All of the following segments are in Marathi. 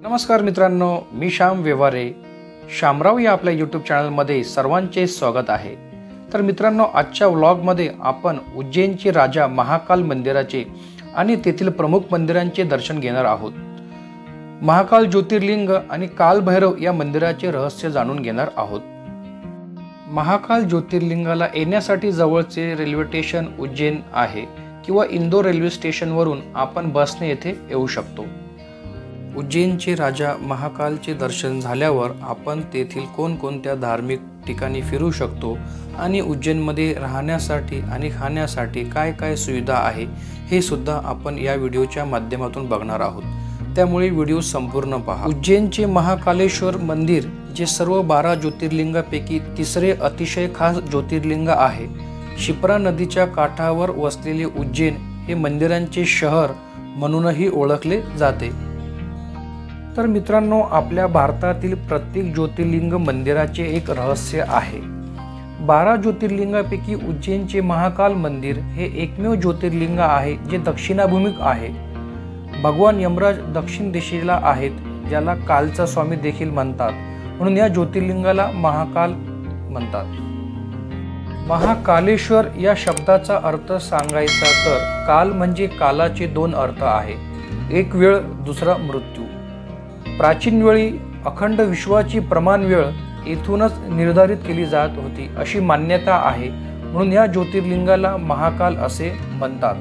नमस्कार मित्रांनो, मी श्याम व्यवहारे. शामराव या आपल्या यूट्यूब चॅनलमध्ये सर्वांचे स्वागत आहे. तर मित्रांनो, आजच्या व्लॉगमध्ये आपण उज्जैनचे राजा महाकाल मंदिराचे आणि तेथील प्रमुख मंदिरांचे दर्शन घेणार आहोत. महाकाल ज्योतिर्लिंग आणि कालभैरव या मंदिराचे रहस्य जाणून घेणार आहोत. महाकाल ज्योतिर्लिंगाला येण्यासाठी जवळचे रेल्वे स्टेशन उज्जैन आहे किंवा इंदोर रेल्वे स्टेशनवरून आपण बसने येथे येऊ शकतो. उज्जैनचे राजा महाकालचे दर्शन झाल्यावर आपण तेथील कोणकोणत्या धार्मिक ठिकाणी फिरू शकतो आणि उज्जैनमध्ये राहण्यासाठी आणि खाण्यासाठी काय काय सुविधा आहे हे सुद्धा आपण या व्हिडिओच्या माध्यमातून बघणार आहोत. त्यामुळे व्हिडिओ संपूर्ण पहा. उज्जैनचे महाकालेश्वर मंदिर जे सर्व 12 ज्योतिर्लिंगापैकी तिसरे अतिशय खास ज्योतिर्लिंग आहे. शिप्रा नदीच्या काठावर वसलेले उज्जैन हे मंदिरांचे शहर म्हणूनही ओळखले जाते. तर मित्रांनो, आपल्या भारतातील प्रत्येक ज्योतिर्लिंग मंदिराचे एक रहस्य आहे. 12 ज्योतिर्लिंगापैकी उज्जैनचे महाकाल मंदिर हे एकमेव ज्योतिर्लिंग आहे जे दक्षिणाभिमुख आहे. भगवान यमराज दक्षिण दिशेला आहेत, ज्याला कालचा स्वामी देखील म्हणतात, म्हणून या ज्योतिर्लिंगाला महाकाल म्हणतात. महाकालेश्वर या शब्दाचा अर्थ सांगायचा तर काल म्हणजे कालाचे 2 अर्थ आहे. एक वेळ, दुसरा मृत्यू. प्राचीन वेळी अखंड विश्वाची प्रमाण वेळ येथूनच निर्धारित केली जात होती अशी मान्यता आहे, म्हणून या ज्योतिर्लिंगाला महाकाल असे म्हणतात.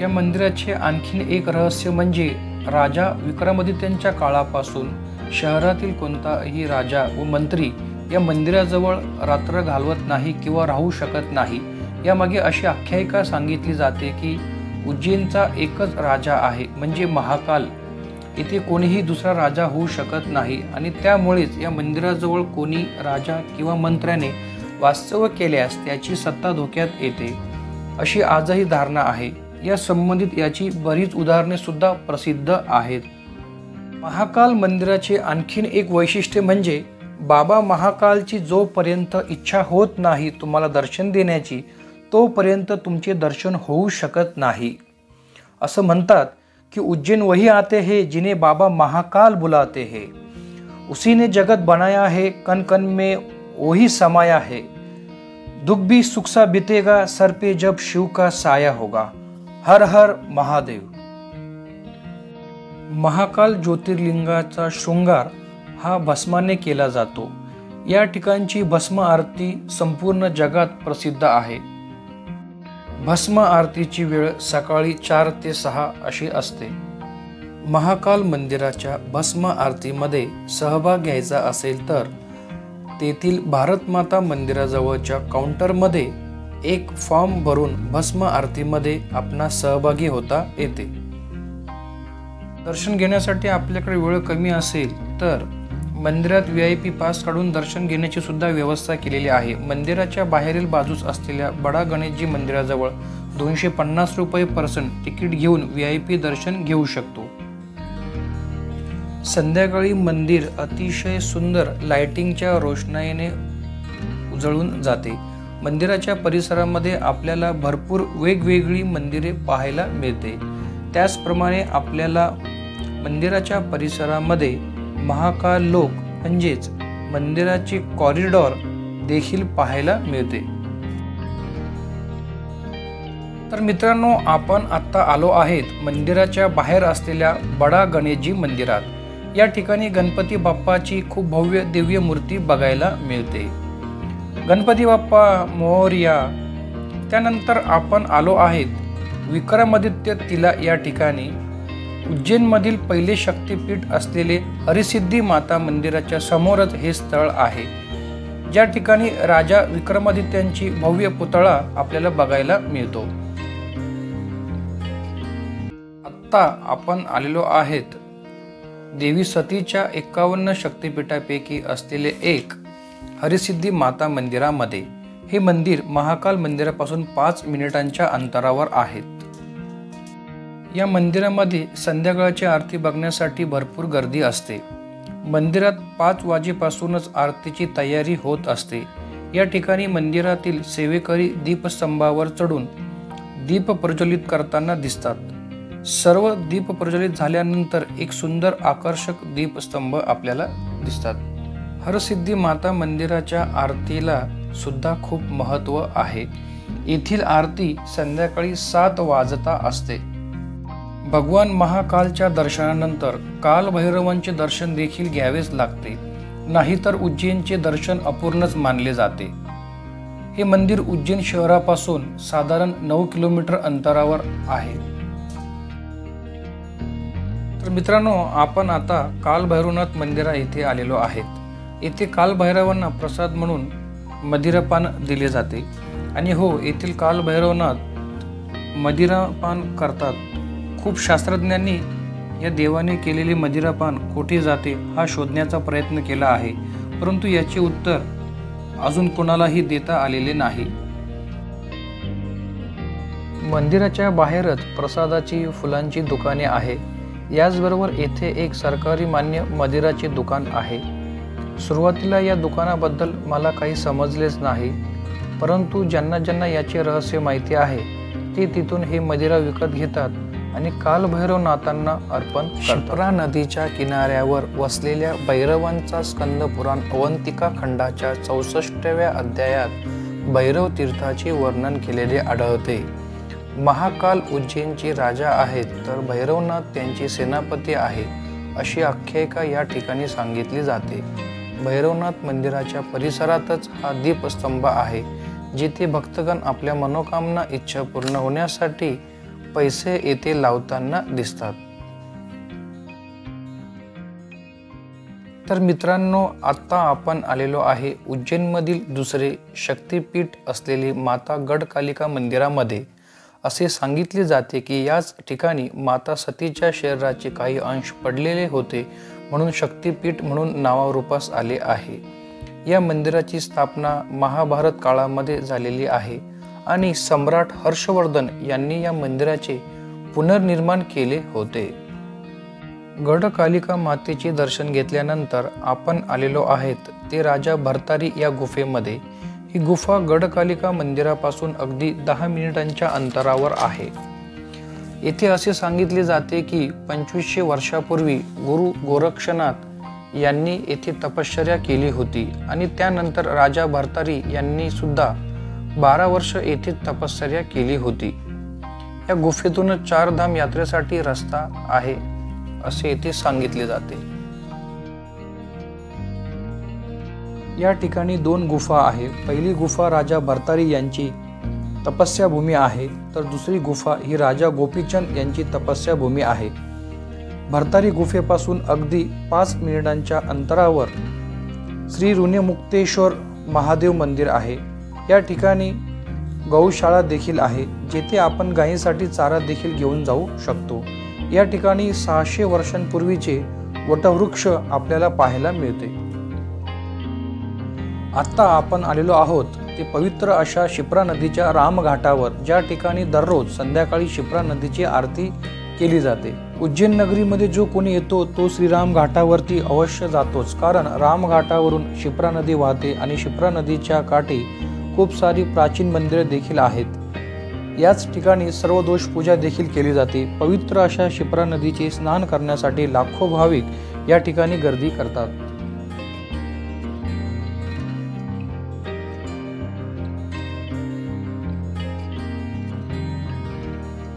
या मंदिराचे आणखीन एक रहस्य म्हणजे राजा विक्रमादित्यांच्या काळापासून शहरातील कोणताही राजा व मंत्री या मंदिराजवळ रात्र घालवत नाही किंवा राहू शकत नाही. यामागे अशी आख्यायिका सांगितली जाते की उज्जैनचा एकच राजा आहे म्हणजे महाकाल. इथे कोणीही दुसरा राजा होऊ शकत नाही आणि त्यामुळेच या मंदिराजवळ कोणी राजा किंवा मंत्र्याने वास्तव्य केल्यास त्याची सत्ता धोक्यात येते अशी आजही धारणा आहे. या संबंधित याची बरीच उदाहरणे सुद्धा प्रसिद्ध आहेत. महाकाल मंदिराचे आणखीन एक वैशिष्ट्य म्हणजे बाबा महाकालची जोपर्यंत इच्छा होत नाही तुम्हाला दर्शन देण्याची, तोपर्यंत तुमचे दर्शन होऊ शकत नाही. असं म्हणतात कि उज्जैन वही आते हैं जिन्हें बाबा महाकाल बुलाते हैं. उसी ने जगत बनाया है, कण कण में वही समाया है. दुख भी सुख सा बीतेगा, सर पे जब शिव का साया होगा. हर हर महादेव. महाकाल ज्योतिर्लिंगाचा शृंगार हा भस्माने केला जातो. या ठिकाणची भस्म आरती संपूर्ण जगात प्रसिद्ध आहे. भस्म आरतीची वेळ सकाळी 4 ते 6 अशी असते. महाकाल मंदिराच्या भस्म आरतीमध्ये सहभाग घ्यायचा असेल तर तेथील भारतमाता मंदिराजवळच्या काउंटरमध्ये एक फॉर्म भरून भस्म आरतीमध्ये आपणास सहभागी होता येते. दर्शन घेण्यासाठी आपल्याकडे वेळ कमी असेल तर मंदिरात VIP पास काढून दर्शन घेण्याची सुद्धा व्यवस्था केलेली आहे. मंदिराच्या बाहेरील बाजूस असलेल्या बडा गणेशजी मंदिराजवळ 250 रुपये पर्सन तिकीट घेऊन VIP दर्शन घेऊ शकतो. संध्याकाळी मंदिर अतिशय सुंदर लाइटिंगच्या रोषणाईने उजळून जाते. मंदिराच्या परिसरामध्ये आपल्याला भरपूर वेगवेगळी मंदिरे पाहायला मिळते. त्याचप्रमाणे आपल्याला मंदिराच्या परिसरामध्ये महाकाल लोक म्हणजेच मंदिराचे कॉरिडॉर देखील पाहायला मिळते. तर मित्रांनो, आपण आता आलो आहेत मंदिराच्या बाहेर असलेल्या बडा गणेशजी मंदिरात. या ठिकाणी गणपती बाप्पाची खूप भव्य दिव्य मूर्ती बघायला मिळते. गणपती बाप्पा मोरया. त्यानंतर आपण आलो आहेत विक्रमादित्य तिला या ठिकाणी. उज्जैनमधील पहिले शक्तिपीठ असलेले हरिसिद्धी माता मंदिराच्या समोरच हे स्थळ आहे, ज्या ठिकाणी राजा विक्रमादित्यांची भव्य पुतळा आपल्याला बघायला मिळतो. आत्ता आपण आलेलो आहेत देवी सतीच्या 51 शक्तिपीठापैकी असलेले एक हरिसिद्धी माता मंदिरामध्ये. हे मंदिर महाकाल मंदिरापासून 5 मिनिटांच्या अंतरावर आहेत. या मंदिरामध्ये संध्याकाळची आरती बघण्यासाठी भरपूर गर्दी असते. मंदिरात 5 वाजेपासूनच आरतीची तयारी होत असते. या ठिकाणी मंदिरातील सेवेकरी दीपस्तंभावर चढून दीप प्रज्वलित करताना दिसतात. सर्व दीप प्रज्वलित झाल्यानंतर एक सुंदर आकर्षक दीपस्तंभ आपल्याला दिसतात. हरसिद्धी माता मंदिराच्या आरतीला सुद्धा खूप महत्त्व आहे. येथील आरती संध्याकाळी 7 वाजता असते. भगवान महाकालच्या दर्शनानंतर कालभैरवांचे दर्शन देखील घ्यावेच लागते, नाहीतर उज्जैनचे दर्शन अपूर्णच मानले जाते. हे मंदिर उज्जैन शहरापासून साधारण 9 किलोमीटर अंतरावर आहे. तर मित्रांनो, आपण आता कालभैरवनाथ मंदिरा येथे आलेलो आहेत. येथे कालभैरवांना प्रसाद म्हणून मदिरापान दिले जाते. आणि हो, येथील कालभैरवनाथ मदिरापान करतात. खूप शास्त्रज्ञांनी या देवाने केलेले मदिरापान कोठे जाते हा शोधण्याचा प्रयत्न केला आहे, परंतु याचे उत्तर अजून कोणालाही देता आलेले नाही. मंदिराच्या बाहेरच प्रसादाची फुलांची दुकाने आहे. याचबरोबर येथे एक सरकारी मान्य मदिराचे दुकान आहे. सुरुवातीला या दुकानाबद्दल मला काही समजलेच नाही, परंतु ज्यांना याचे रहस्य माहिती आहे ते तिथून हे मदिरा विकत घेतात आणि कालभैरवनाथांना अर्पण करतात. शिप्रा नदीच्या किनाऱ्यावर वसलेल्या भैरवांचा स्कंद पुराण अवंतिका खंडाच्या 64व्या अध्यायात भैरव तीर्थाचे वर्णन केलेले आढळते. महाकाल उज्जैनचे राजा आहेत, तर भैरवनाथ त्यांचे सेनापती आहे अशी आख्यायिका या ठिकाणी सांगितली जाते. भैरवनाथ मंदिराच्या परिसरातच हा दीपस्तंभ आहे, जिथे भक्तगण आपल्या मनोकामना इच्छा पूर्ण होण्यासाठी पैसे येथे लावताना दिसतात. तर मित्रांनो, आता आपण आलेलो आहे उज्जैनमधील दुसरे शक्तिपीठ असलेले माता गडकालिका मंदिरामध्ये. असे सांगितले जाते की याच ठिकाणी माता सतीच्या शरीराचे काही अंश पडलेले होते, म्हणून शक्तिपीठ म्हणून नावारूपास आले आहे. या मंदिराची स्थापना महाभारत काळामध्ये झालेली आहे आणि सम्राट हर्षवर्धन यांनी या मंदिराचे पुनर्निर्माण केले होते. गडकालिका मातेचे दर्शन घेतल्यानंतर आपण आलेलो आहेत ते राजा भर्तारी या गुफेमध्ये. ही गुफा गडकालिका मंदिरापासून अगदी 10 मिनिटांच्या अंतरावर आहे. येथे असे सांगितले जाते की 2500 वर्षापूर्वी गुरु गोरक्षनाथ यांनी येथे तपश्चर्या केली होती आणि त्यानंतर राजा भर्तारी यांनी सुद्धा 12 वर्ष येथे तपश्चर्या केली होती. या गुफेतून 4 धाम यात्रेसाठी रस्ता आहे असे येथे सांगितले जाते. या ठिकाणी 2 गुफा आहे. पहिली गुफा राजा भर्तारी यांची तपस्या भूमी आहे, तर दुसरी गुफा ही राजा गोपीचंद यांची तपस्या भूमी आहे. भर्तारी गुफेपासून अगदी 5 मिनिटांच्या अंतरावर श्री ऋण्यमुक्तेश्वर महादेव मंदिर आहे. या ठिकाणी गौशाळा देखील आहे, जेथे आपण गायींसाठी चारा देखील घेऊन जाऊ शकतो. या ठिकाणी 600 वर्षांपूर्वीचे वटवृक्ष आपल्याला पाहायला मिळते. आता आपण आलेलो आहोत ते पवित्र अशा शिप्रा नदीच्या रामघाटावर, ज्या ठिकाणी दररोज संध्याकाळी शिप्रा नदीची आरती केली जाते. उज्जैन नगरीमध्ये जो कोणी येतो तो श्रीराम घाटावरती अवश्य जातोच, कारण रामघाटावरून शिप्रा नदी वाहते आणि शिप्रा नदीच्या काठी खूप सारी प्राचीन मंदिरे देखील आहेत. याच ठिकाणी सर्व दोष पूजा देखील केली जाते. पवित्र अशा शिप्रा नदीचे स्नान करण्यासाठी लाखो भाविक या ठिकाणी गर्दी करतात.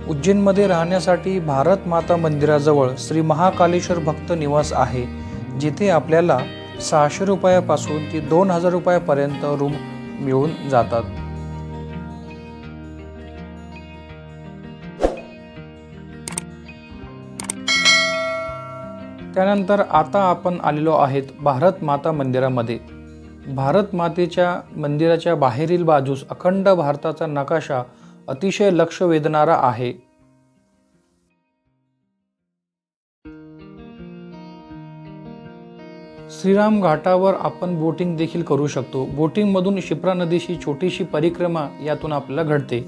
उज्जैनमध्ये राहण्यासाठी भारत माता मंदिराजवळ श्री महाकालेश्वर भक्त निवास आहे, जिथे आपल्याला 600 रुपयापासून ते 2000 रुपयापर्यंत रूम मिळून जातात. त्यानंतर आता आपण आलेलो आहेत भारत माता मंदिरामध्ये. भारत मातेच्या मंदिराच्या बाहेरील बाजूस अखंड भारताचा नकाशा अतिशय लक्ष वेधणारा आहे. श्रीराम घाटावर आपण बोटिंग देखील करू शकतो. बोटिंग मधून शिप्रा नदीची छोटीशी परिक्रमा यातून आपल्याला घडते.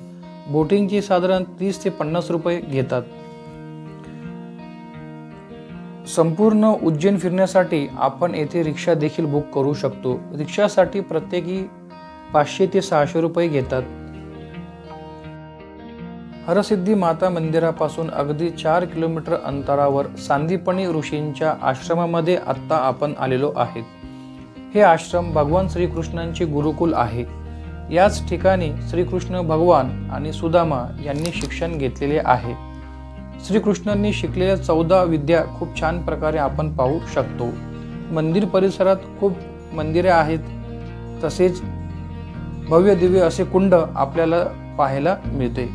बोटिंगची साधारण 30 ते 50 रुपये घेतात. संपूर्ण उज्जैन फिरण्यासाठी आपण येथे रिक्षा देखील बुक करू शकतो. रिक्षासाठी प्रत्येकी 500 ते 600 रुपये घेतात. हरसिद्धी माता मंदिरापासून अगदी 4 किलोमीटर अंतरावर सांदीपनी ऋषींच्या आश्रमामध्ये आत्ता आपण आलेलो आहेत। हे आश्रम भगवान श्रीकृष्णांचे गुरुकुल आहे। याच ठिकाणी श्रीकृष्ण भगवान आणि सुदामा यांनी शिक्षण घेतलेले आहे। श्रीकृष्णांनी शिकलेल्या 14 विद्या खूप छान प्रकारे आपण पाहू शकतो। मंदिर परिसरात खूप मंदिरे आहेत, तसेच भव्य दिव्य असे कुंड आपल्याला पाहायला मिळते।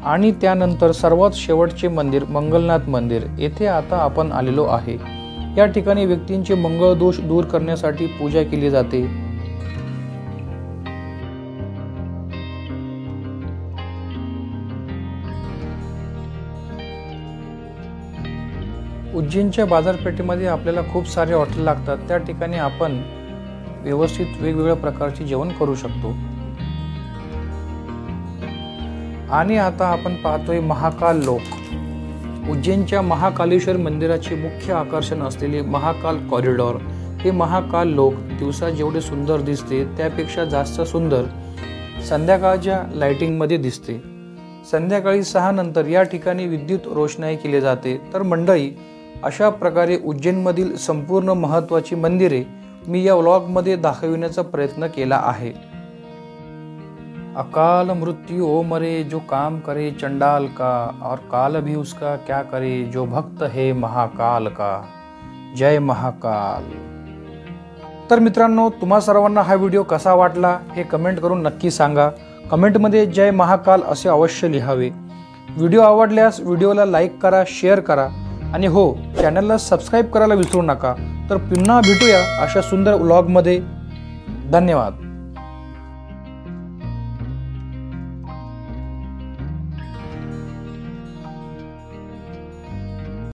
आणि त्यानंतर सर्वात शेवटचे मंदिर मंगलनाथ मंदिर, येथे आता आपण आलेलो आहे। या ठिकाणी व्यक्तींचे मंगळ दोष दूर करण्यासाठी पूजा केली जाते। उज्जैनच्या बाजारपेठेमध्ये आपल्याला खूप सारे हॉटेल लागतात, त्या ठिकाणी आपण व्यवस्थित वेगवेगळ्या प्रकारचे जेवण करू शकतो। आणि आता आपण पाहतोय महाकाल लोक। उज्जैनच्या महाकालेश्वर मंदिराचे मुख्य आकर्षण असलेले महाकाल कॉरिडॉर। हे महाकाल लोक दिवसा जेवढे सुंदर दिसते त्यापेक्षा जास्त सुंदर संध्याकाळच्या लाइटिंगमध्ये दिसते। संध्याकाळी 6 नंतर या ठिकाणी विद्युत रोषणाई केली जाते। तर मंडळी, अशा प्रकारे उज्जैनमधील संपूर्ण महत्त्वाची मंदिरे मी या व्लॉगमध्ये दाखविण्याचा प्रयत्न केला आहे। अकाल मृत्यु ओ मरे जो काम करे चंडाल का, और काल भी उसका क्या करे जो भक्त है महाकाल का। जय महाकाल। तर मित्रांनो, तुम्हा सर्वांना हा व्हिडिओ कसा वाटला हे कमेंट करून नक्की सांगा। कमेंटमध्ये जय महाकाल असे अवश्य लिहावे। व्हिडिओ आवडल्यास व्हिडिओला लाईक करा, शेअर करा आणि हो, चॅनलला सबस्क्राईब करायला विसरू नका। तर पुन्हा भेटूया अशा सुंदर व्लॉगमध्ये। धन्यवाद।